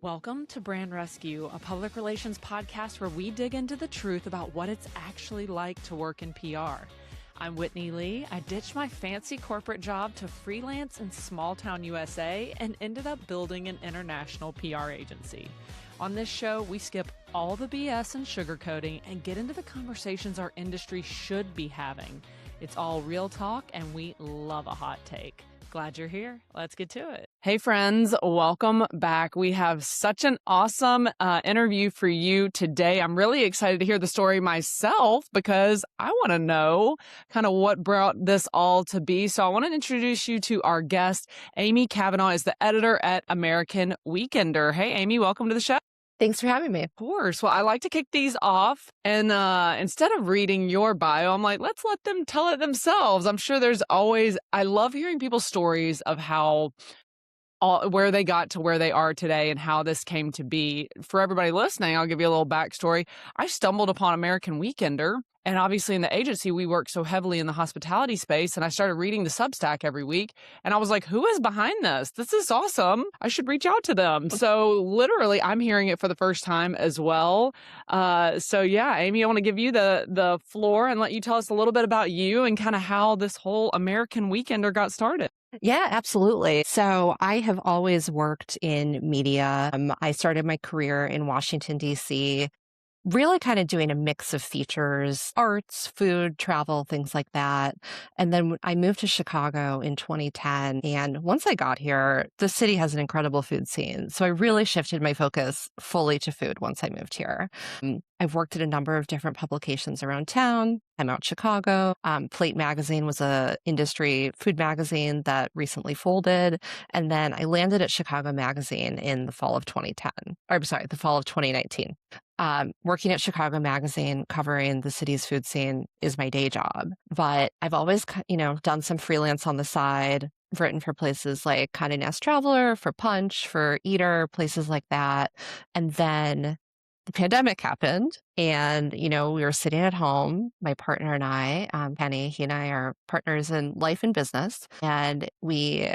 Welcome to Brand Rescue, a public relations podcast where we dig into the truth about what it's actually like to work in PR. I'm Whitney Lee. I ditched my fancy corporate job to freelance in small-town USA and ended up building an international PR agency. On this show, we skip all the BS and sugarcoating and get into the conversations our industry should be having. It's all real talk, and we love a hot take. Glad you're here. Let's get to it. Hey friends, welcome back. We have such an awesome interview for you today. I'm really excited to hear the story myself because I want to know kind of what brought this all to be. So I want to introduce you to our guest. Amy Cavanaugh is the editor at American Weekender. Hey Amy, welcome to the show. Thanks for having me. Of course. Well, I like to kick these off. And instead of reading your bio, I'm like, let's let them tell it themselves. I'm sure I love hearing people's stories of where they got to where they are today and how this came to be. For everybody listening, I'll give you a little backstory. I stumbled upon American Weekender. And obviously in the agency, we work so heavily in the hospitality space. And I started reading the Substack every week. And I was like, who is behind this? This is awesome. I should reach out to them. So literally, I'm hearing it for the first time as well. So yeah, Amy, I want to give you the floor and let you tell us a little bit about you and kind of how this whole American Weekender got started. Yeah, absolutely. So I have always worked in media. I started my career in Washington, D.C., really kind of doing a mix of features, arts, food, travel, things like that. And then I moved to Chicago in 2010. And once I got here, the city has an incredible food scene. So I really shifted my focus fully to food once I moved here. I've worked at a number of different publications around town. I'm out Chicago. Plate Magazine was a industry food magazine that recently folded. And then I landed at Chicago Magazine in the fall of 2019. Working at Chicago Magazine, covering the city's food scene is my day job. But I've always, done some freelance on the side, written for places like Condé Nast Traveler, for Punch, for Eater, places like that. And then the pandemic happened and, we were sitting at home, my partner and I, Penny, he and I are partners in life and business. And we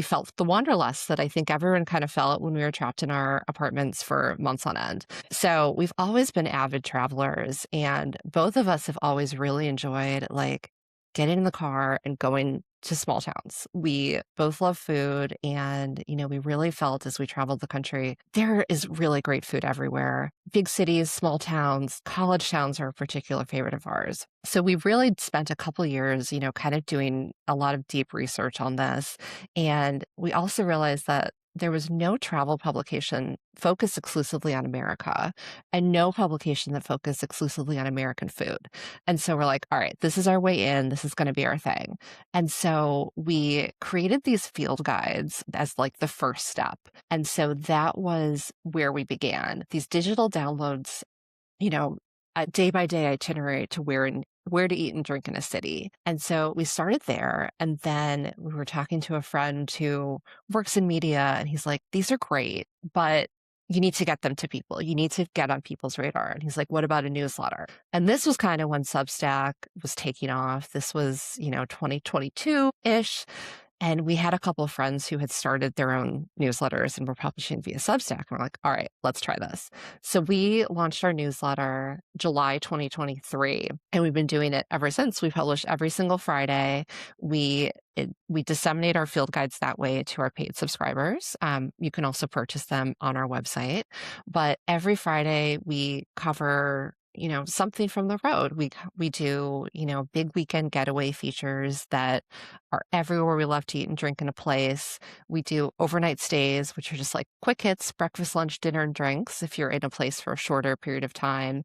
felt the wanderlust that I think everyone kind of felt when we were trapped in our apartments for months on end. So we've always been avid travelers, and both of us have always really enjoyed getting in the car and going to small towns. We both love food, and, we really felt as we traveled the country, there is really great food everywhere. Big cities, small towns, college towns are a particular favorite of ours. So we really spent a couple years, kind of doing a lot of deep research on this. And we also realized that there was no travel publication focused exclusively on America and no publication that focused exclusively on American food. And so we're like, all right, this is our way in. This is going to be our thing. And so we created these field guides as the first step. And so that was where we began. These digital downloads, a day-by-day itinerary to where to eat and drink in a city. And so we started there. And then we were talking to a friend who works in media, and he's like, these are great, but you need to get them to people. You need to get on people's radar. And he's like, what about a newsletter? And this was kind of when Substack was taking off. This was, 2022-ish. And we had a couple of friends who had started their own newsletters and were publishing via Substack. And we're like, all right, let's try this. So we launched our newsletter July 2023, and we've been doing it ever since. We publish every single Friday. We disseminate our field guides that way to our paid subscribers. You can also purchase them on our website. But every Friday we cover something from the road. We do, big weekend getaway features that are everywhere we love to eat and drink in a place. We do overnight stays, which are just quick hits, breakfast, lunch, dinner, and drinks if you're in a place for a shorter period of time.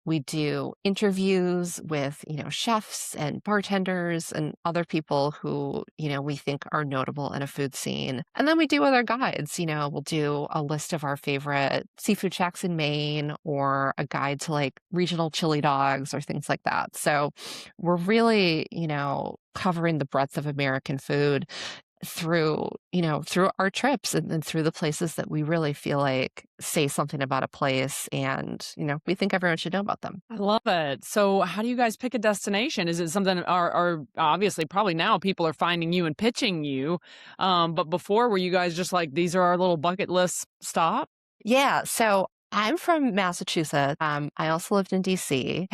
We do interviews with, chefs and bartenders and other people who, we think are notable in a food scene. And then we do other guides. We'll do a list of our favorite seafood shacks in Maine, or a guide to regional chili dogs or things like that. So we're really, covering the breadth of American food. through, through our trips and through the places that we really feel like say something about a place and, we think everyone should know about them. I love it. So, how do you guys pick a destination? Is it something, or obviously, probably now people are finding you and pitching you. But before, were you guys just like, these are our little bucket list stop? Yeah, so I'm from Massachusetts. I also lived in DC.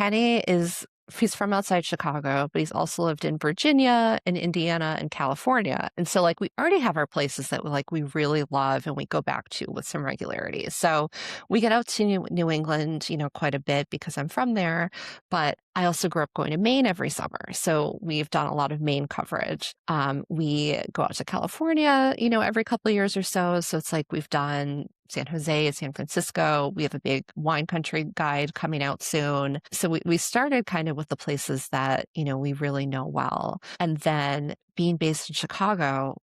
He's from outside Chicago, but he's also lived in Virginia and Indiana and California. And so like we already have our places that we really love and we go back to with some regularity. So we get out to New England, quite a bit because I'm from there, but I also grew up going to Maine every summer. So we've done a lot of Maine coverage. We go out to California, every couple of years or so. So it's like we've done San Jose, San Francisco. We have a big wine country guide coming out soon. So we started kind of with the places that, we really know well. And then being based in Chicago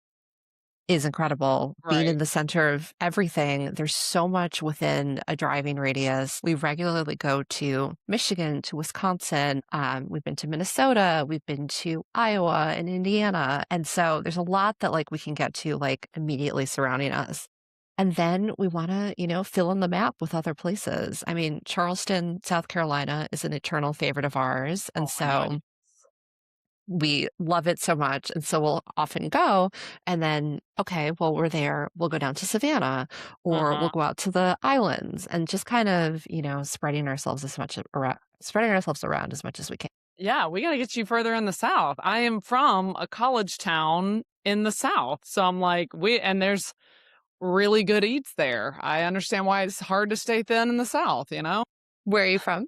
is incredible. Being in Right. the center of everything, there's so much within a driving radius. We regularly go to Michigan, to Wisconsin. We've been to Minnesota. We've been to Iowa and Indiana. And so there's a lot that we can get to immediately surrounding us. And then we want to, fill in the map with other places. I mean, Charleston, South Carolina is an eternal favorite of ours. And Oh my God. so we love it so much. And so we'll often go and then, okay, well, we're there. We'll go down to Savannah or we'll Uh-huh. go out to the islands and just kind of, spreading ourselves around as much as we can. Yeah, we got to get you further in the South. I am from a college town in the South. So I'm like, and there's really good eats there. I understand why it's hard to stay thin in the South. Where are you from?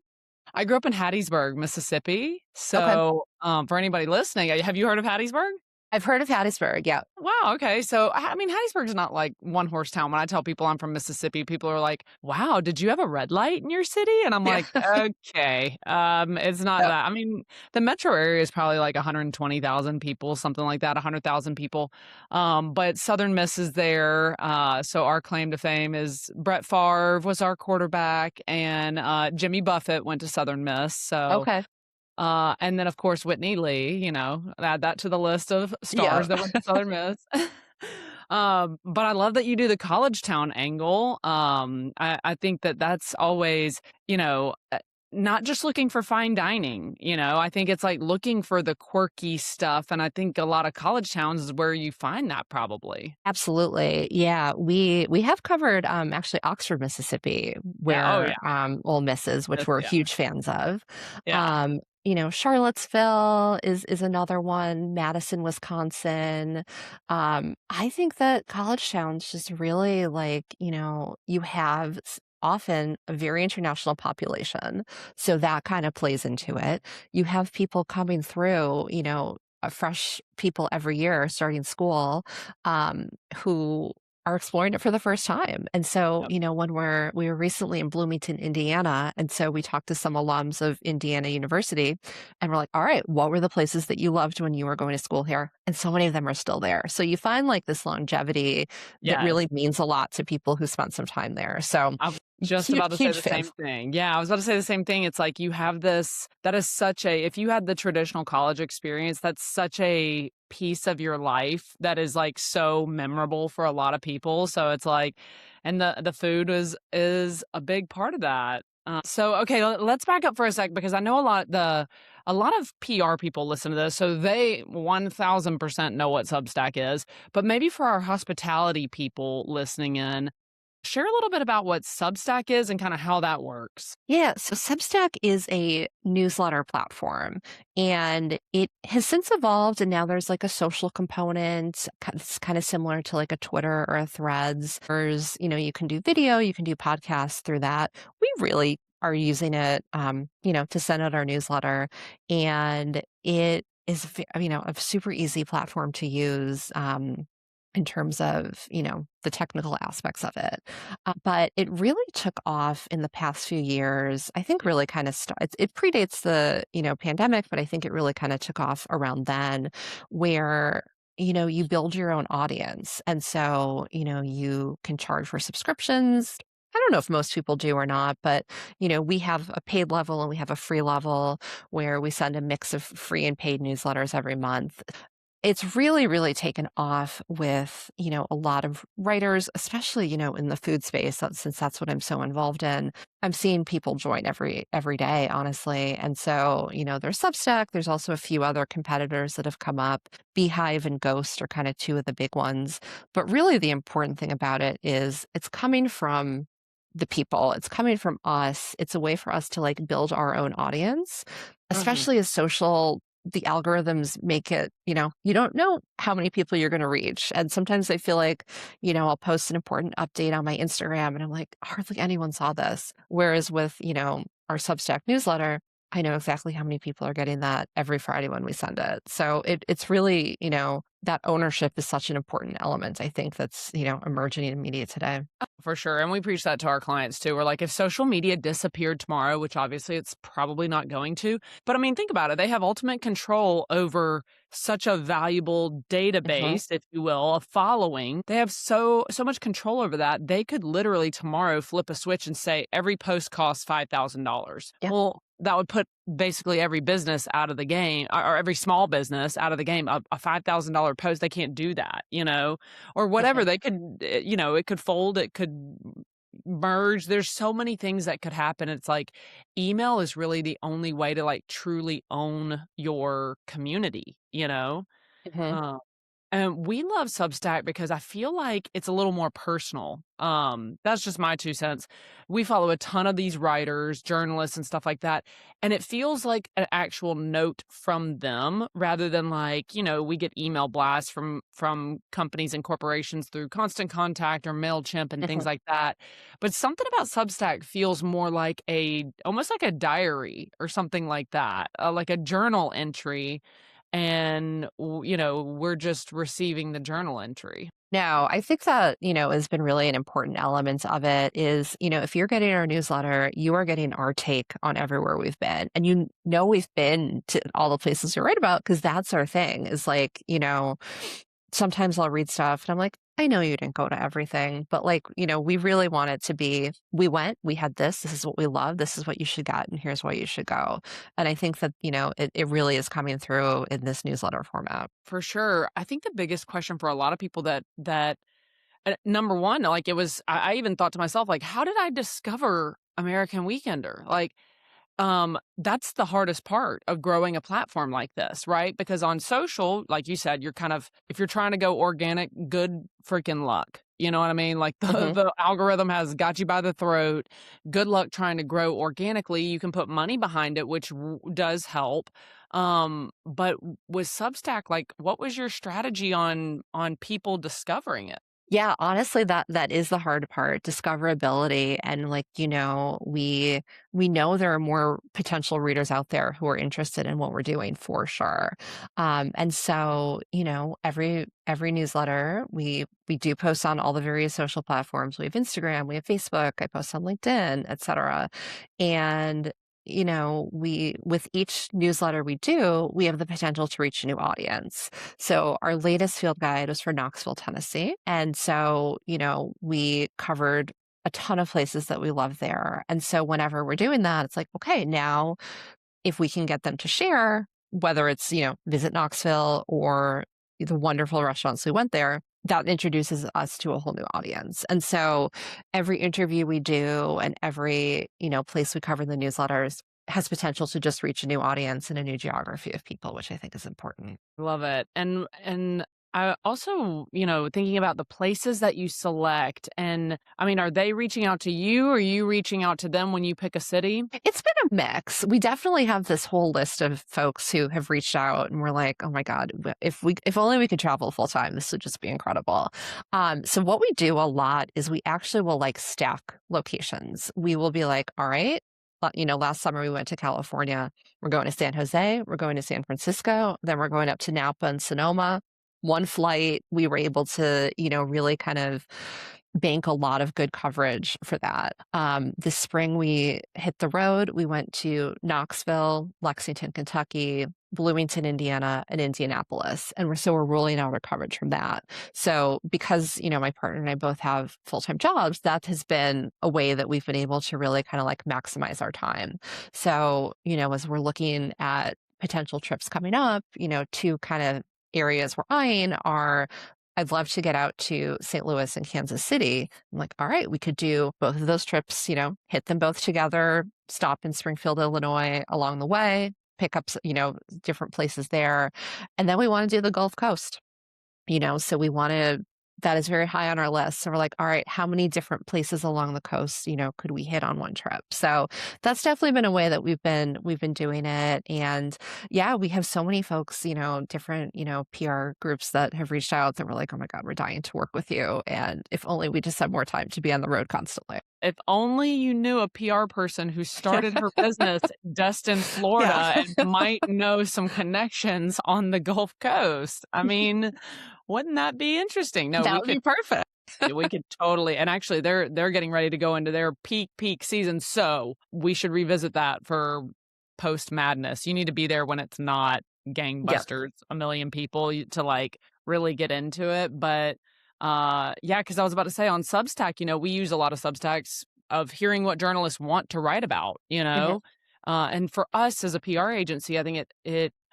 I grew up in Hattiesburg, Mississippi. Okay. So, for anybody listening, have you heard of Hattiesburg? I've heard of Hattiesburg. Yeah. Wow. Okay. So, I mean, Hattiesburg's not like one horse town. When I tell people I'm from Mississippi, people are like, "Wow, did you have a red light in your city?" And I'm Yeah. like, "Okay, it's not Yep. that." I mean, the metro area is probably like 120,000 people, something like that, 100,000 people. But Southern Miss is there. So our claim to fame is Brett Favre was our quarterback, and Jimmy Buffett went to Southern Miss. So Okay. and then, of course, Whitney Lee, add that to the list of Yeah. stars that went to Southern Miss. But I love that you do the college town angle. I think that that's always, not just looking for fine dining. I think it's like looking for the quirky stuff. And I think a lot of college towns is where you find that probably. Absolutely. Yeah. We have covered actually Oxford, Mississippi, Yeah. Oh, where yeah. Ole Miss is, which we're Yeah. huge fans of. Yeah. Um, Charlottesville is another one, Madison, Wisconsin. I think that college towns just really you have often a very international population. So that kind of plays into it. You have people coming through, fresh people every year starting school, who are exploring it for the first time. And so, Yep. when we were recently in Bloomington, Indiana, and so we talked to some alums of Indiana University, and we're like, all right, what were the places that you loved when you were going to school here? And so many of them are still there. So you find this longevity that really Yes. means a lot to people who spent some time there. So I was just huge, about to say huge the fan. same thing. Yeah, I was about to say the same thing. It's like you have this, that is such a, if you had the traditional college experience, that's such a piece of your life that is like so memorable for a lot of people. So it's like, and the food is a big part of that. So okay, let's back up for a sec because I know a lot of PR people listen to this, so they 1000% know what Substack is. But maybe for our hospitality people listening in, share a little bit about what Substack is and kind of how that works. Yeah, so Substack is a newsletter platform and it has since evolved and now there's a social component. It's kind of similar to a Twitter or a Threads. You can do video, you can do podcasts through that. We really are using it, to send out our newsletter and it is, a super easy platform to use. In terms of, the technical aspects of it. But it really took off in the past few years. I think really kind of it predates the, pandemic, but I think it really kind of took off around then where you build your own audience. And so, you can charge for subscriptions. I don't know if most people do or not, but we have a paid level and we have a free level where we send a mix of free and paid newsletters every month. It's really, really taken off with, a lot of writers, especially, in the food space, since that's what I'm so involved in. I'm seeing people join every day, honestly. And so, there's Substack. There's also a few other competitors that have come up. Beehive and Ghost are kind of two of the big ones. But really, the important thing about it is it's coming from the people. It's coming from us. It's a way for us to like build our own audience, Mhm. especially as the algorithms make it, you don't know how many people you're going to reach. And sometimes I feel like, I'll post an important update on my Instagram and I'm like, hardly anyone saw this. Whereas with, our Substack newsletter, I know exactly how many people are getting that every Friday when we send it. So it's really, that ownership is such an important element, I think, that's, emerging in media today. For sure. And we preach that to our clients too. We're like, if social media disappeared tomorrow, which obviously it's probably not going to, but I mean, think about it. They have ultimate control over such a valuable Hmm. database, if you will, a following. They have so much control over that. They could literally tomorrow flip a switch and say every post costs $5,000. Yeah. Well, that would put basically every business out of the game, or every small business out of the game. A $5,000 post, they can't do that, or whatever. Hmm. They could, it could fold, it could merge. There's so many things that could happen. It's like email is really the only way to like truly own your community, Hmm. Uh, and we love Substack because I feel like it's a little more personal. That's just my 2 cents. We follow a ton of these writers, journalists, and stuff like that, and it feels like an actual note from them rather than like, we get email blasts from companies and corporations through Constant Contact or Mailchimp and things Hmm. like that. But something about Substack feels more like almost like a diary or something like that, like a journal entry, and we're just receiving the journal entry. No, I think that, has been really an important element of it is, if you're getting our newsletter, you are getting our take on everywhere we've been. And we've been to all the places you write about because that's our thing is like, sometimes I'll read stuff and I'm like, I know you didn't go to everything, but like, we really want it to be, we went, we had this is what we love, this is what you should get, and here's why you should go. And I think that, it really is coming through in this newsletter format. For sure. I think the biggest question for a lot of people that number one, like I even thought to myself, like, how did I discover American Weekender? Like, that's the hardest part of growing a platform like this, right? Because on social, like you said, you're kind of, if you're trying to go organic, good freaking luck. You know what I mean? Like the, Hmm. the algorithm has got you by the throat. Good luck trying to grow organically. You can put money behind it, which does help. But with Substack, like, what was your strategy on people discovering it? Yeah, honestly, that is the hard part, discoverability. And like, we know there are more potential readers out there who are interested in what we're doing for sure. And so, every newsletter we do post on all the various social platforms. We have Instagram, we have Facebook, I post on LinkedIn, etc. And we with each newsletter we do, we have the potential to reach a new audience. So our latest field guide was for Knoxville, Tennessee. And so, we covered a ton of places that we love there. And so whenever we're doing that, it's like, okay, now if we can get them to share, whether it's, visit Knoxville or the wonderful restaurants we went there, that introduces us to a whole new audience. And so every interview we do and every, place we cover in the newsletters has potential to just reach a new audience and a new geography of people, which I think is important. Love it. And I also, thinking about the places that you select, and I mean, are they reaching out to you or are you reaching out to them when you pick a city? It's been a mix. We definitely have this whole list of folks who have reached out and we're like, oh my God, if only we could travel full time, this would just be incredible. So what we do a lot is we actually will like stack locations. We will be like, all right, last summer we went to California. We're going to San Jose, we're going to San Francisco, then we're going up to Napa and Sonoma. One flight, we were able to, really kind of bank a lot of good coverage for that. This spring, we hit the road. We went to Knoxville, Lexington, Kentucky, Bloomington, Indiana, and Indianapolis. And we're rolling out our coverage from that. So because, my partner and I both have full-time jobs, that has been a way that we've been able to really kind of like maximize our time. So, as we're looking at potential trips coming up, to kind of areas we're eyeing are, I'd love to get out to St. Louis and Kansas City. I'm like, all right, we could do both of those trips, hit them both together, stop in Springfield, Illinois along the way, pick up, different places there. And then we want to do the Gulf Coast, so that is very high on our list. So we're like, all right, how many different places along the coast, could we hit on one trip? So that's definitely been a way that we've been doing it. And yeah, we have so many folks, different, PR groups that have reached out that were like, oh my God, we're dying to work with you. And if only we just had more time to be on the road constantly. If only you knew a PR person who started her business in Destin, Florida, Yeah. and might know some connections on the Gulf Coast. I mean, wouldn't that be interesting? No, That would be perfect. we could totally. And actually, they're getting ready to go into their peak season, so we should revisit that for post madness. You need to be there when it's not gangbusters, a million people to like really get into it. But yeah, because I was about to say on Substack, we use a lot of Substacks of hearing what journalists want to write about, Mhm. and for us as a PR agency, I think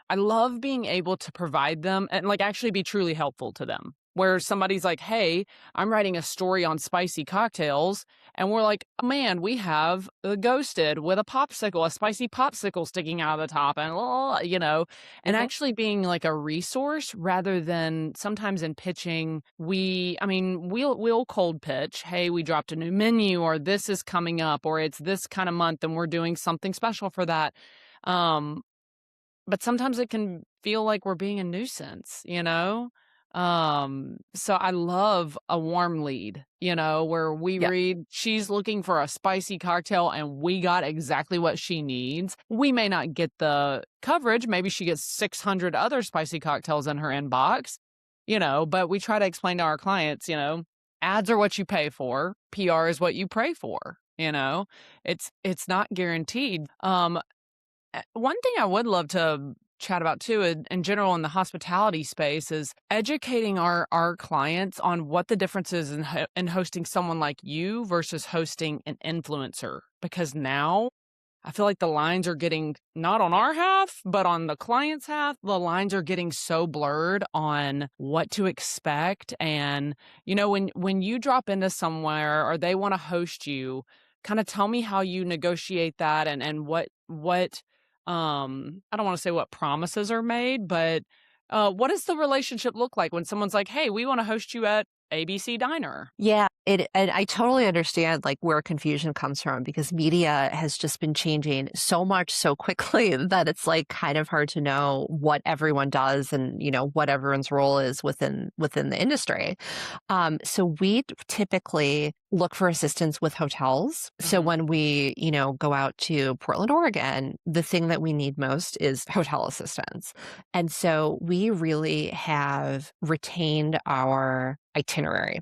I love being able to provide them and like actually be truly helpful to them. Where somebody's like, hey, I'm writing a story on spicy cocktails. And we're like, oh, man, we have Ghosted with a spicy popsicle sticking out of the top. And, and Mhm. actually being like a resource rather than sometimes in pitching, we'll cold pitch. Hey, we dropped a new menu or this is coming up or it's this kind of month and we're doing something special for that. Um, but sometimes it can feel like we're being a nuisance. So I love a warm lead, where we Yeah. read she's looking for a spicy cocktail and we got exactly what she needs. We may not get the coverage. Maybe she gets 600 other spicy cocktails in her inbox, but we try to explain to our clients, ads are what you pay for. PR is what you pray for. It's not guaranteed. One thing I would love to chat about too, in general in the hospitality space, is educating our clients on what the difference is in hosting someone like you versus hosting an influencer. Because now I feel like the lines are getting, not on our half, but on the client's half, the lines are getting so blurred on what to expect. And, when you drop into somewhere or they want to host you, kind of tell me how you negotiate that and what I don't want to say what promises are made, but what does the relationship look like when someone's like, hey, we want to host you at ABC Diner? Yeah, and I totally understand like where confusion comes from because media has just been changing so much so quickly that it's like kind of hard to know what everyone does and what everyone's role is within the industry. So we typically look for assistance with hotels. So Mhm. when we, go out to Portland, Oregon, the thing that we need most is hotel assistance. And so we really have retained our itinerary.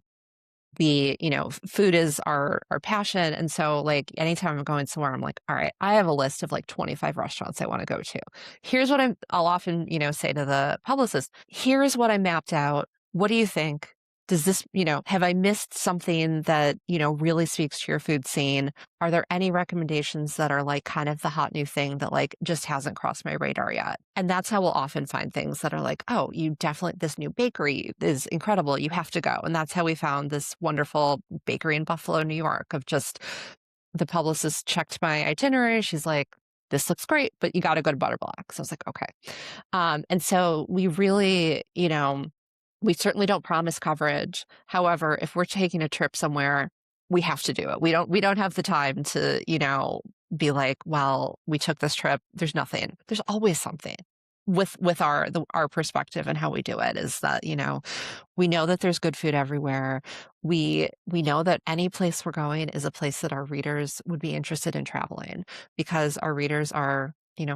Food is our passion. And so like anytime I'm going somewhere, I'm like, all right, I have a list of like 25 restaurants I want to go to. Here's what I'll often, say to the publicist, here's what I mapped out. What do you think? Does this, have I missed something that, really speaks to your food scene? Are there any recommendations that are like kind of the hot new thing that like just hasn't crossed my radar yet? And that's how we'll often find things that are like, oh, this new bakery is incredible. You have to go. And that's how we found this wonderful bakery in Buffalo, New York, of just the publicist checked my itinerary. She's like, this looks great, but you got to go to Butterblock. So I was like, okay. And so we really, we certainly don't promise coverage. However, if we're taking a trip somewhere, we have to do it. We don't have the time to, be like, well, we took this trip. There's nothing. There's always something with our perspective and how we do it is that, we know that there's good food everywhere. We know that any place we're going is a place that our readers would be interested in traveling because our readers are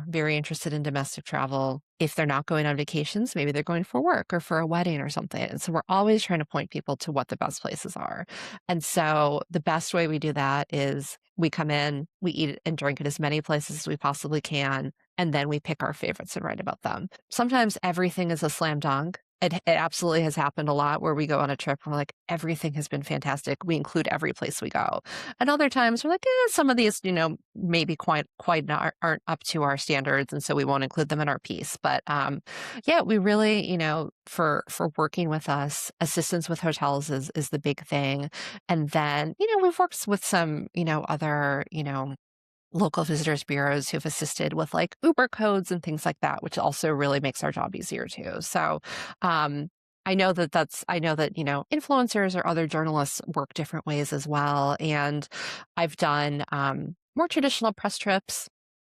very interested in domestic travel. If they're not going on vacations, maybe they're going for work or for a wedding or something. And so we're always trying to point people to what the best places are. And so the best way we do that is we come in, we eat and drink at as many places as we possibly can, and then we pick our favorites and write about them. Sometimes everything is a slam dunk. it absolutely has happened a lot where we go on a trip and we're like, everything has been fantastic. We include every place we go. And other times we're like, some of these, maybe quite not, aren't up to our standards, and so we won't include them in our piece. But yeah, we really, for working with us, assistance with hotels is the big thing. And then, we've worked with some, other, local visitors bureaus who've assisted with like Uber codes and things like that, which also really makes our job easier too. So, um, I know that, influencers or other journalists work different ways as well. And I've done, more traditional press trips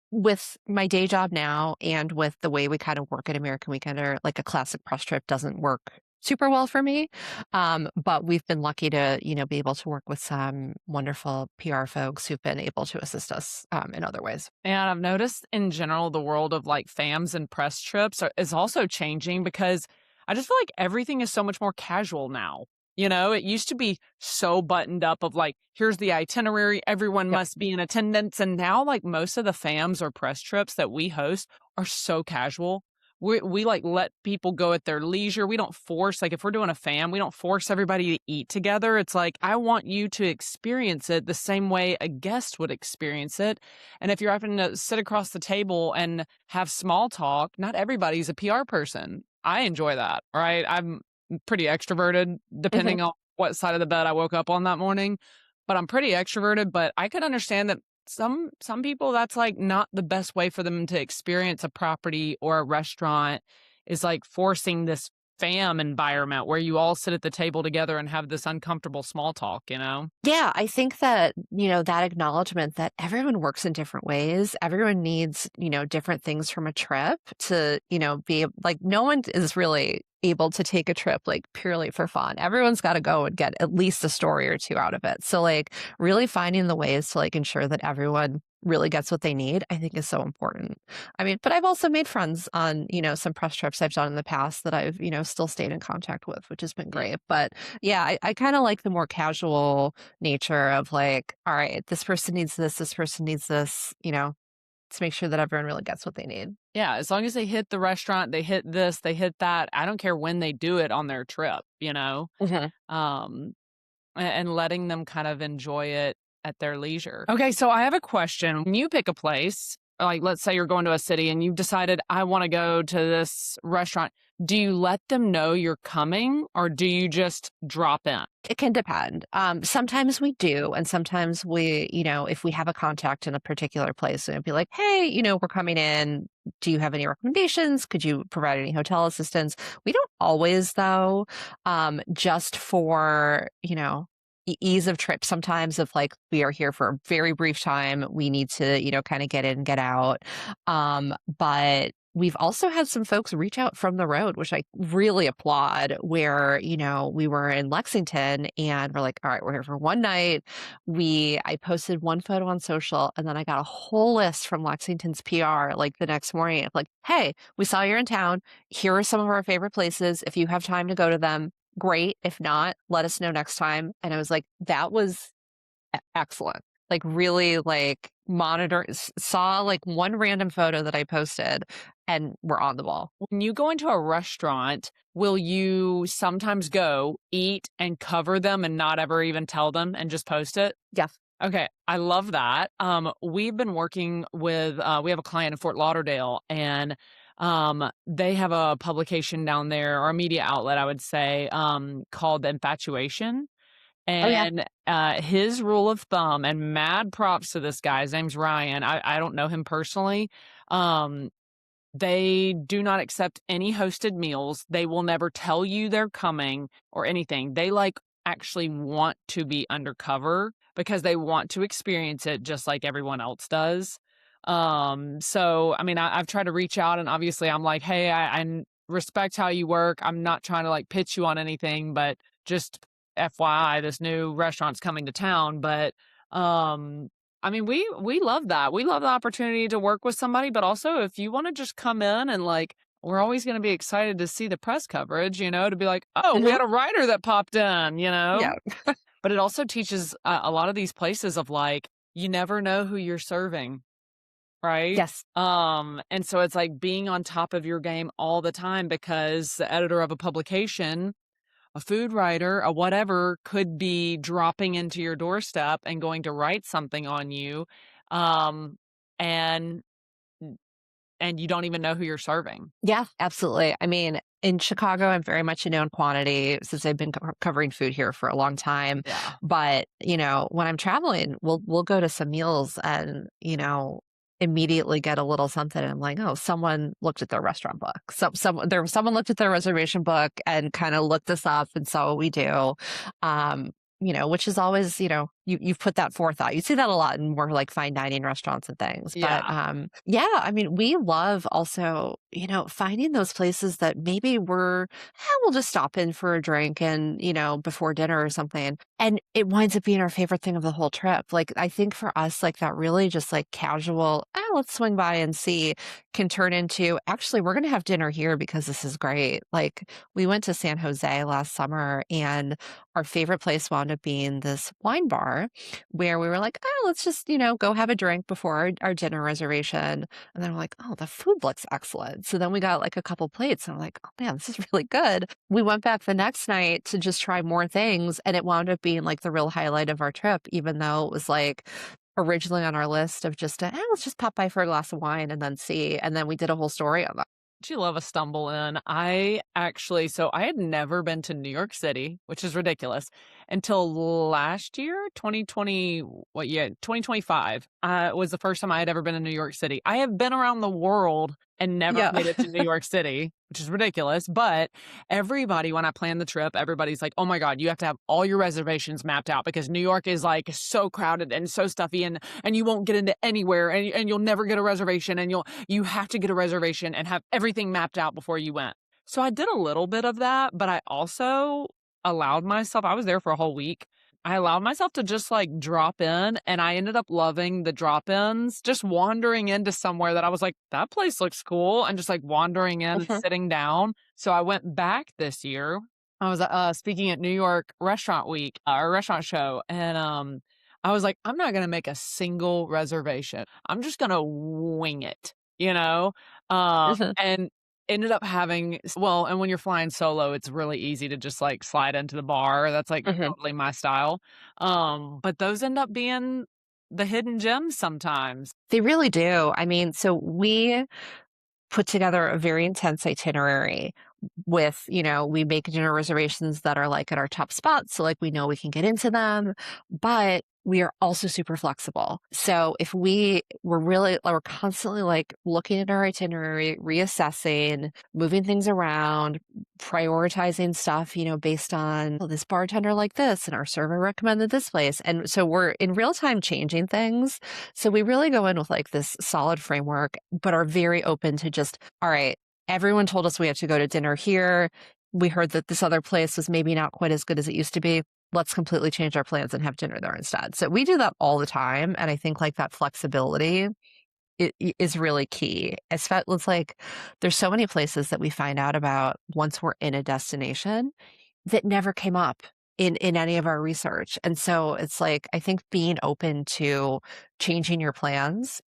with my day job now, and with the way we kind of work at American Weekender. Like a classic press trip doesn't work super well for me. But we've been lucky to, be able to work with some wonderful PR folks who've been able to assist us in other ways. And I've noticed in general, the world of like FAMs and press trips is also changing, because I just feel like everything is so much more casual now. It used to be so buttoned up of like, here's the itinerary, everyone Yep. must be in attendance. And now like most of the FAMs or press trips that we host are so casual. We like let people go at their leisure. We don't force, like if we're doing a FAM, we don't force everybody to eat together. It's like, I want you to experience it the same way a guest would experience it. And if you're having to sit across the table and have small talk, not everybody's a PR person. I enjoy that, right? I'm pretty extroverted, Hmm. depending on what side of the bed I woke up on that morning. But I'm pretty extroverted, but I could understand that some people, that's like not the best way for them to experience a property or a restaurant, is like forcing this fam environment where you all sit at the table together and have this uncomfortable small talk. Yeah, I think that, that acknowledgement that everyone works in different ways, everyone needs, different things from a trip to, be like, no one is really able to take a trip like purely for fun. Everyone's got to go and get at least a story or two out of it. So like really finding the ways to like ensure that everyone really gets what they need, I think is so important. I mean, but I've also made friends on, some press trips I've done in the past that I've, still stayed in contact with, which has been great. But yeah, I kind of like the more casual nature of like, all right, this person needs this person needs this, to make sure that everyone really gets what they need. Yeah, as long as they hit the restaurant, they hit this, they hit that. I don't care when they do it on their trip. Hmm. Um, and letting them kind of enjoy it at their leisure. Okay, so I have a question. When you pick a place, like let's say you're going to a city and you've decided, I want to go to this restaurant, do you let them know you're coming, or do you just drop in? It can depend. Sometimes we do, and sometimes we, if we have a contact in a particular place, and be like, hey, we're coming in. Do you have any recommendations? Could you provide any hotel assistance? We don't always, though, just for, ease of trip. Sometimes if like we are here for a very brief time, we need to, kind of get in and get out. But we've also had some folks reach out from the road, which I really applaud, where, we were in Lexington and we're like, all right, we're here for one night. I posted one photo on social, and then I got a whole list from Lexington's PR like the next morning of like, hey, we saw you're in town. Here are some of our favorite places. If you have time to go to them, great. If not, let us know next time. And I was like, that was excellent. Like really like saw like one random photo that I posted, and we're on the ball. When you go into a restaurant, will you sometimes go eat and cover them and not ever even tell them and just post it? Yes. Okay, I love that. We've been working with we have a client in Fort Lauderdale, and they have a publication down there, or a media outlet, I would say, called Infatuation. Oh yeah. And his rule of thumb, and mad props to this guy, his name's Ryan. I don't know him personally. Um, they do not accept any hosted meals. They will never tell you they're coming or anything. They like actually want to be undercover because they want to experience it just like everyone else does. So I mean, I've tried to reach out, and obviously I'm like, hey, I respect how you work. I'm not trying to like pitch you on anything, but just FYI, this new restaurant's coming to town. But I mean, we love that. We love the opportunity to work with somebody, but also if you want to just come in and like, we're always going to be excited to see the press coverage, to be like, oh, we Hmm. had a writer that popped in. Yeah. But it also teaches a lot of these places of like, you never know who you're serving. right? Yes. And so it's like being on top of your game all the time because the editor of a publication, a food writer, a whatever could be dropping into your doorstep and going to write something on you. Um, and and you don't even know who you're serving. Yeah, absolutely. I mean, in Chicago, I'm very much a known quantity since I've been covering food here for a long time. Yeah. But, when I'm traveling, we'll go to some meals and, immediately get a little something. And I'm like, oh, someone looked at their restaurant book. Someone looked at their reservation book and kind of looked us up and saw what we do. Um, which is always, you've put that forethought. You see that a lot in more like fine dining restaurants and things. But Yeah. yeah, I mean, we love also, finding those places that maybe we'll just stop in for a drink and, before dinner or something. And it winds up being our favorite thing of the whole trip. Like, I think for us, like that really just like casual, let's swing by and see can turn into actually, we're going to have dinner here because this is great. Like, we went to San Jose last summer and our favorite place wound up being this wine bar where we were like, let's just, go have a drink before our dinner reservation. And then we're like, oh, the food looks excellent. So then we got like a couple plates and I'm like, oh man, this is really good. We went back the next night to just try more things. And it wound up being like the real highlight of our trip, even though it was like originally on our list of just, let's just pop by for a glass of wine and then see. And then we did a whole story on that. Don't you love a stumble in? So I had never been to New York City, which is ridiculous, until last year, 2020, 2025, was the first time I had ever been in New York City. I have been around the world and never Yeah. made it to New York City, which is ridiculous. But everybody, when I plan the trip, everybody's like, oh my God, you have to have all your reservations mapped out because New York is like so crowded and so stuffy and you won't get into anywhere and you'll never get a reservation and you have to get a reservation and have everything mapped out before you went. So I did a little bit of that, but I also allowed myself, I was there for a whole week. I allowed myself to just like drop in and I ended up loving the drop ins, just wandering into somewhere that I was like, that place looks cool. And just like wandering in and Mhm. sitting down. So I went back this year. I was speaking at New York Restaurant Week or restaurant show. And I was like, I'm not going to make a single reservation. I'm just going to wing it, you know? Mhm. And ended up having and when you're flying solo, it's really easy to just like slide into the bar. That's like Mhm. totally my style. But those end up being the hidden gems sometimes. They really do. I mean, so we put together a very intense itinerary with, we make dinner reservations that are like at our top spots. So like we know we can get into them, but we are also super flexible. So if we're constantly like looking at our itinerary, reassessing, moving things around, prioritizing stuff, based on this bartender like this and our server recommended this place. And so we're in real time changing things. So we really go in with like this solid framework, but are very open to just, all right, everyone told us we have to go to dinner here. We heard that this other place was maybe not quite as good as it used to be. Let's completely change our plans and have dinner there instead. So we do that all the time. And I think like that flexibility is really key. It's like there's so many places that we find out about once we're in a destination that never came up in any of our research. And so it's like I think being open to changing your plans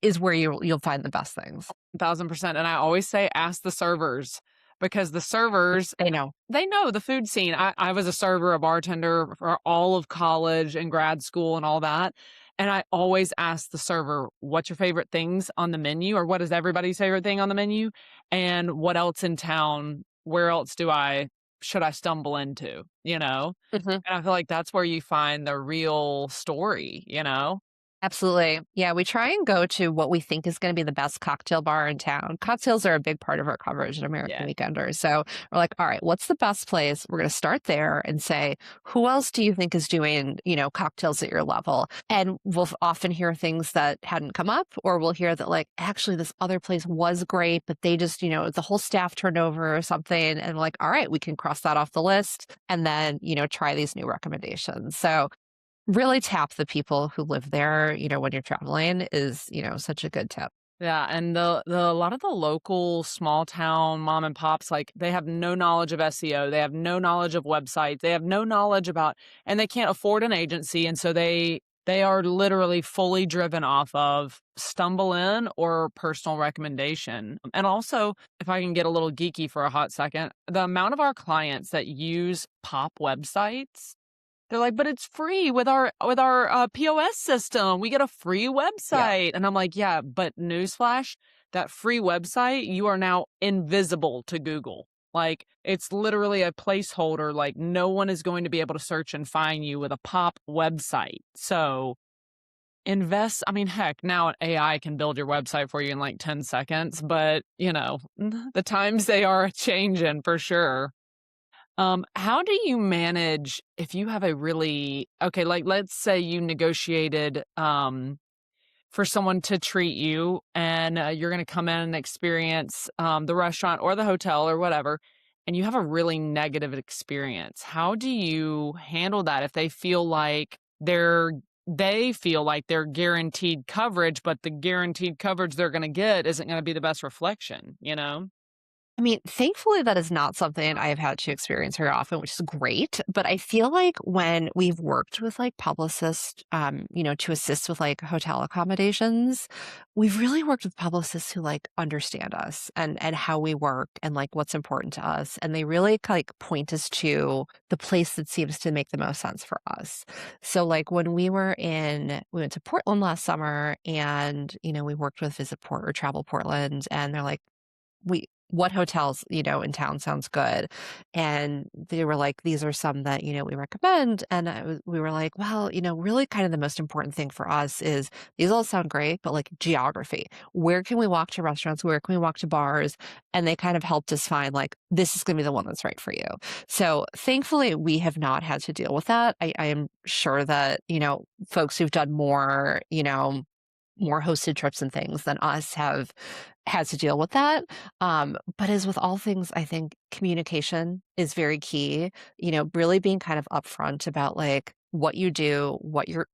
is where you'll find the best things. 1000%. And I always say, ask the servers because the servers, They know. they know the food scene. I was a server, a bartender for all of college and grad school and all that. And I always ask the server, what's your favorite things on the menu or what is everybody's favorite thing on the menu? And what else in town? Where else should I stumble into, you know? Mhm. And I feel like that's where you find the real story, you know? Absolutely. Yeah, we try and go to what we think is going to be the best cocktail bar in town. Cocktails are a big part of our coverage at American Yeah. Weekenders. So we're like, all right, what's the best place? We're going to start there and say, who else do you think is doing, cocktails at your level? And we'll often hear things that hadn't come up, or we'll hear that like, actually, this other place was great, but they just, the whole staff turned over or something. And we're like, all right, we can cross that off the list and then, try these new recommendations. So really tap the people who live there, when you're traveling is, such a good tip. Yeah, and the a lot of the local small town mom and pops, like they have no knowledge of SEO, they have no knowledge of websites, they have no knowledge about, and they can't afford an agency, and so They are literally fully driven off of stumble in or personal recommendation. And also, if I can get a little geeky for a hot second, the amount of our clients that use pop websites, they're like, but it's free with our POS system. We get a free Yeah. website. And I'm like, yeah, but newsflash, that free website, you are now invisible to Google. Like, it's literally a placeholder. Like, no one is going to be able to search and find you with a pop website. So invest. I mean, heck, now AI can build your website for you in like 10 seconds, but the times they are changing for sure. How do you manage if you have a really, okay, like let's say you negotiated for someone to treat you and you're going to come in and experience the restaurant or the hotel or whatever, and you have a really negative experience. How do you handle that if they feel like they're guaranteed coverage, but the guaranteed coverage they're going to get isn't going to be the best reflection, you know? I mean, thankfully, that is not something I have had to experience very often, which is great. But I feel like when we've worked with like publicists, to assist with like hotel accommodations, we've really worked with publicists who like understand us and how we work and like what's important to us. And they really like point us to the place that seems to make the most sense for us. So like when we went to Portland last summer and, we worked with Visit Port or Travel Portland and they're like, what hotels, in town sounds good? And they were like, these are some that, we recommend. And we were like, well, really kind of the most important thing for us is these all sound great, but like geography. Where can we walk to restaurants? Where can we walk to bars? And they kind of helped us find like, this is going to be the one that's right for you. So thankfully, we have not had to deal with that. I am sure that, folks who've done more hosted trips and things than us have had to deal with that. But as with all things, I think communication is very key, really being kind of upfront about like what you do, what you're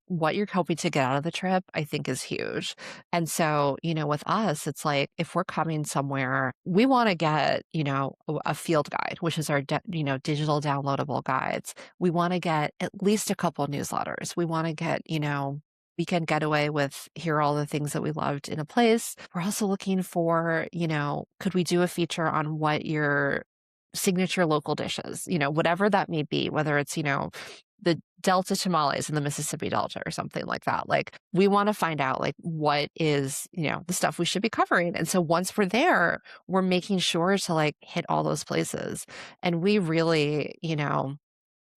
hoping to get out of the trip, I think is huge. And so, with us, it's like if we're coming somewhere, we want to get, a field guide, which is our, digital downloadable guides. We want to get at least a couple newsletters. We want to get, weekend getaway with here are all the things that we loved in a place. We're also looking for, could we do a feature on what your signature local dishes, whatever that may be, whether it's, the Delta tamales in the Mississippi Delta or something like that. Like we want to find out like what is, the stuff we should be covering. And so once we're there, we're making sure to like hit all those places. And we really,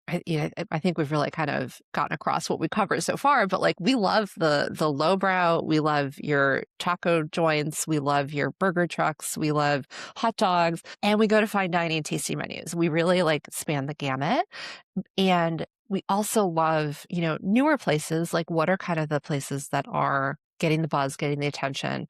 I think we've really kind of gotten across what we covered so far, but like we love the lowbrow, we love your taco joints, we love your burger trucks, we love hot dogs, and we go to fine dining tasting menus. We really like span the gamut. And we also love, newer places, like what are kind of the places that are getting the buzz, getting the attention.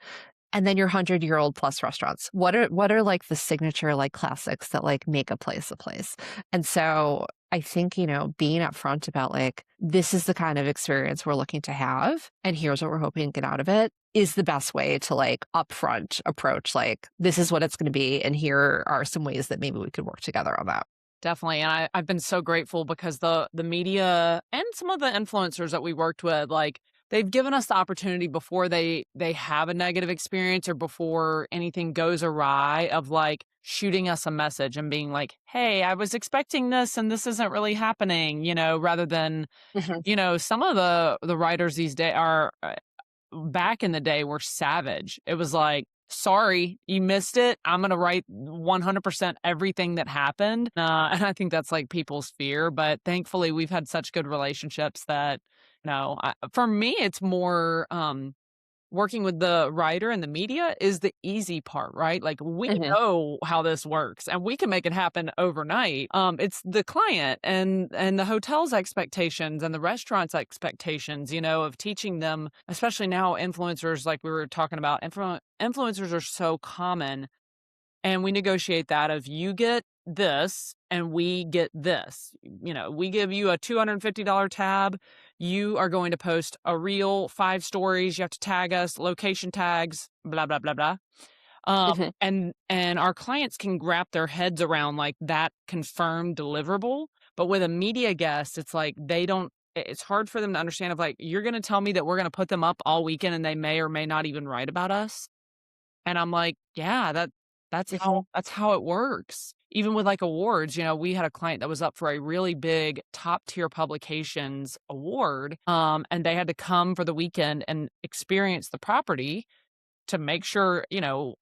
And then your 100-year-old plus restaurants. What are like the signature like classics that like make a place a place? And so I think, being upfront about like, this is the kind of experience we're looking to have, and here's what we're hoping to get out of it is the best way to like upfront approach, like, this is what it's going to be. And here are some ways that maybe we could work together on that. Definitely. And I've been so grateful because the media and some of the influencers that we worked with, like, they've given us the opportunity before they have a negative experience or before anything goes awry of like shooting us a message and being like, hey, I was expecting this and this isn't really happening, rather than, Mhm. some of the writers these days are back in the day were savage. It was like, sorry, you missed it. I'm going to write 100% everything that happened. And I think that's like people's fear. But thankfully, we've had such good relationships that, for me, it's more working with the writer and the media is the easy part, right? Like we Mhm. know how this works and we can make it happen overnight. It's the client and the hotel's expectations and the restaurant's expectations, of teaching them, especially now influencers like we were talking about, influencers are so common. And we negotiate that of you get this and we get this. We give you a $250 tab. You are going to post a reel, 5 stories. You have to tag us, location tags, blah, blah, blah, blah. Mhm. And our clients can wrap their heads around like that confirmed deliverable. But with a media guest, it's like it's hard for them to understand of like, you're going to tell me that we're going to put them up all weekend and they may or may not even write about us. And I'm like, yeah, Mhm. that's how it works. Even with like awards, we had a client that was up for a really big top tier publications award. And they had to come for the weekend and experience the property to make sure,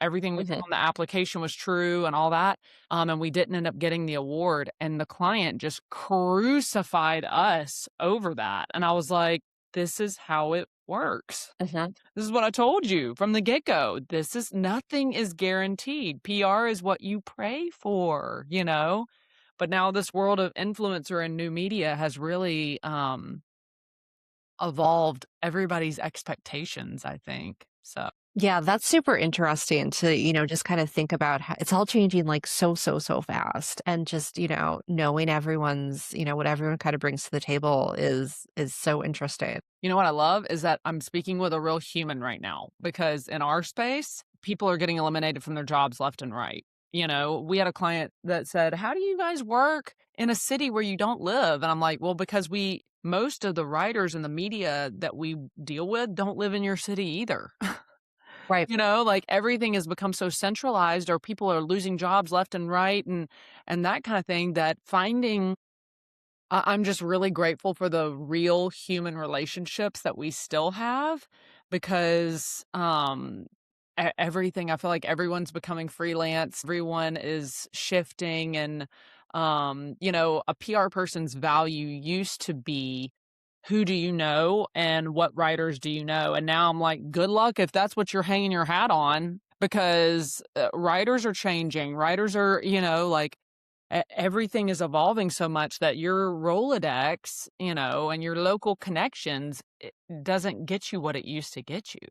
everything we put Mhm. on the application was true and all that. And we didn't end up getting the award. And the client just crucified us over that. And I was like, this is how it works. Mhm. This is what I told you from the get-go. Nothing is guaranteed. PR is what you pray for. But now this world of influencer and new media has really evolved everybody's expectations, I think. So, Yeah, that's super interesting to, just kind of think about how it's all changing like so, so, so fast. And just, knowing everyone's, what everyone kind of brings to the table is so interesting. you know what I love is that I'm speaking with a real human right now because in our space, people are getting eliminated from their jobs left and right. We had a client that said, "How do you guys work in a city where you don't live?" And I'm like, "Well, because most of the writers and the media that we deal with don't live in your city either." Right. Like everything has become so centralized or people are losing jobs left and right and that kind of thing that I'm just really grateful for the real human relationships that we still have because everything I feel like everyone's becoming freelance, everyone is shifting and a PR person's value used to be who do you know and what writers do you know? And now I'm like, good luck if that's what you're hanging your hat on because writers are changing. Writers are, like everything is evolving so much that your Rolodex, and your local connections it doesn't get you what it used to get you.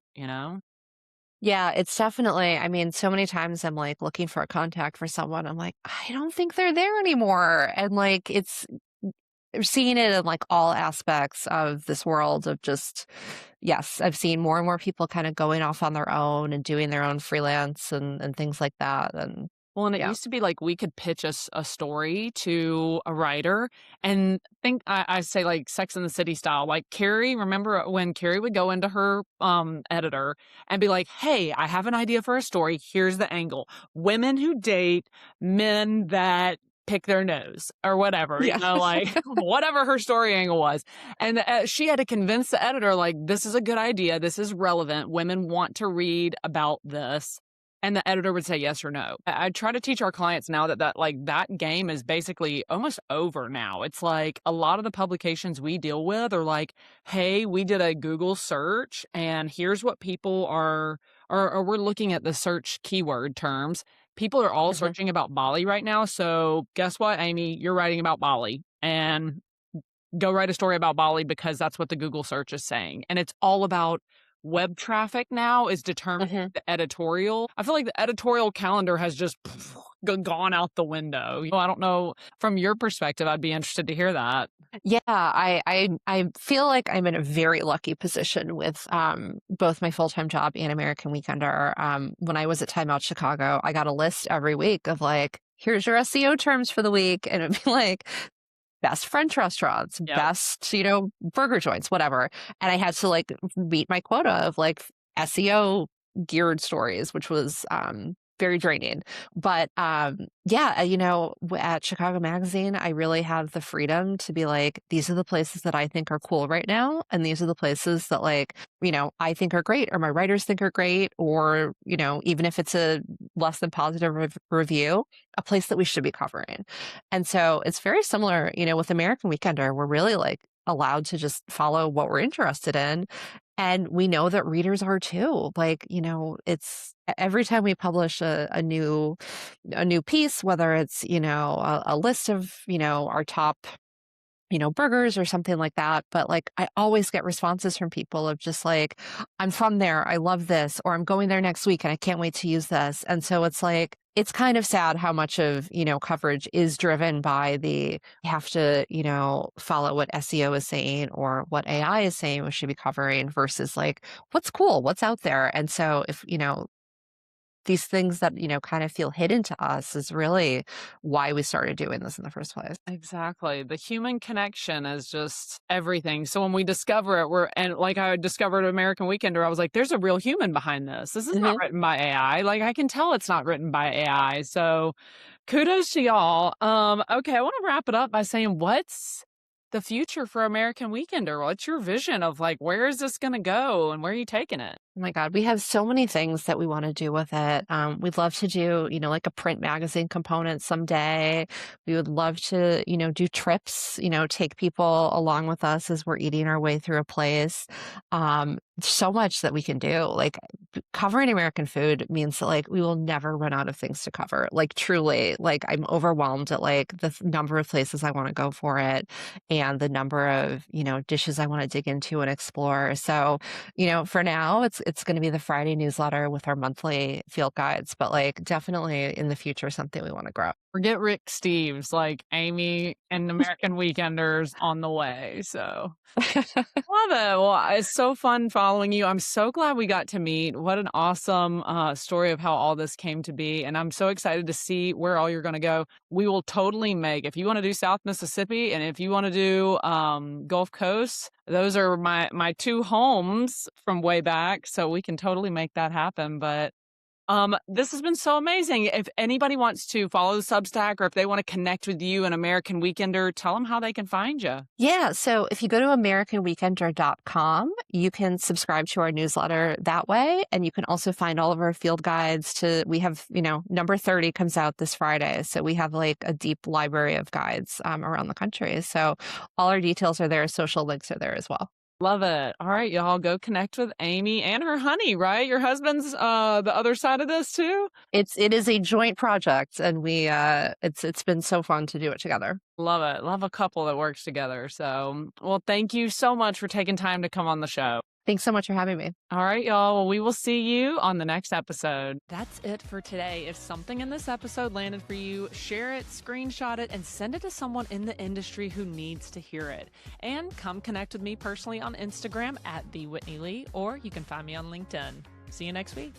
Yeah, it's definitely, I mean, so many times I'm like looking for a contact for someone. I'm like, I don't think they're there anymore. And like, seeing it in like all aspects of this world of just, yes, I've seen more and more people kind of going off on their own and doing their own freelance and things like that. And Well, and it yeah. used to be like we could pitch a story to a writer and think I say like Sex and the City style. Like Carrie, remember when Carrie would go into her editor and be like, "Hey, I have an idea for a story. Here's the angle. Women who date men that pick their nose or whatever, Yeah. like whatever her story angle was." And she had to convince the editor like this is a good idea. This is relevant. Women want to read about this and the editor would say yes or no. I try to teach our clients now that game is basically almost over now. It's like a lot of the publications we deal with are like, hey, we did a Google search and here's what people are or we're looking at the search keyword terms. People are all Mhm. searching about Bali right now. So guess what, Amy? You're writing about Bali. And go write a story about Bali because that's what the Google search is saying. And it's all about web traffic now is determining Mhm. the editorial. I feel like the editorial calendar has just gone out the window. I don't know from your perspective. I'd be interested to hear that. Yeah, I feel like I'm in a very lucky position with both my full-time job and American Weekender. When I was at Time Out Chicago, I got a list every week of like, here's your SEO terms for the week, and it'd be like best French restaurants, Yep. best, burger joints, whatever. And I had to like meet my quota of like SEO geared stories, which was very draining. But yeah, at Chicago Magazine, I really have the freedom to be like, these are the places that I think are cool right now. And these are the places that like, I think are great or my writers think are great, or, even if it's a less than positive review, a place that we should be covering. And so it's very similar, with American Weekender. We're really like allowed to just follow what we're interested in. And we know that readers are too. Like, it's every time we publish a new piece, whether it's, a list of, our top burgers or something like that. But like, I always get responses from people of just like, I'm from there. I love this, or I'm going there next week and I can't wait to use this. And so it's like, it's kind of sad how much of, coverage is driven by you have to, follow what SEO is saying or what AI is saying we should be covering versus like, what's cool, what's out there. And so if, these things that, kind of feel hidden to us is really why we started doing this in the first place. Exactly. The human connection is just everything. So when we discover it, and like I discovered American Weekender, I was like, there's a real human behind this. This is not Mhm. written by AI. Like I can tell it's not written by AI. So kudos to y'all. Okay, I want to wrap it up by saying, what's the future for American Weekender? What's your vision of like, where is this going to go and where are you taking it? Oh my God, we have so many things that we want to do with it. We'd love to do, like a print magazine component someday. We would love to, do trips, take people along with us as we're eating our way through a place. So much that we can do. Like covering American food means that like we will never run out of things to cover. Like truly, like I'm overwhelmed at like the number of places I want to go for it and the number of, dishes I want to dig into and explore. So, for now, it's going to be the Friday newsletter with our monthly field guides, but like definitely in the future, something we want to grow. Forget Rick Steves, like Amy and American Weekenders on the way. So love it. Well, it's so fun following you. I'm so glad we got to meet. What an awesome story of how all this came to be. And I'm so excited to see where all you're going to go. We will totally make, if you want to do South Mississippi and if you want to do Gulf Coast, those are my two homes from way back. So we can totally make that happen. But this has been so amazing. If anybody wants to follow the Substack or if they want to connect with you, an American Weekender, tell them how they can find you. Yeah. So if you go to AmericanWeekender.com, you can subscribe to our newsletter that way. And you can also find all of our field guides we have, number 30 comes out this Friday. So we have like a deep library of guides around the country. So all our details are there. Social links are there as well. Love it. All right, y'all go connect with Amy and her honey, right? Your husband's the other side of this too? It is a joint project and it's been so fun to do it together. Love it. Love a couple that works together. So, well, thank you so much for taking time to come on the show. Thanks so much for having me. All right, y'all. Well, we will see you on the next episode. That's it for today. If something in this episode landed for you, share it, screenshot it, and send it to someone in the industry who needs to hear it. And come connect with me personally on Instagram @TheWhitneyLee, or you can find me on LinkedIn. See you next week.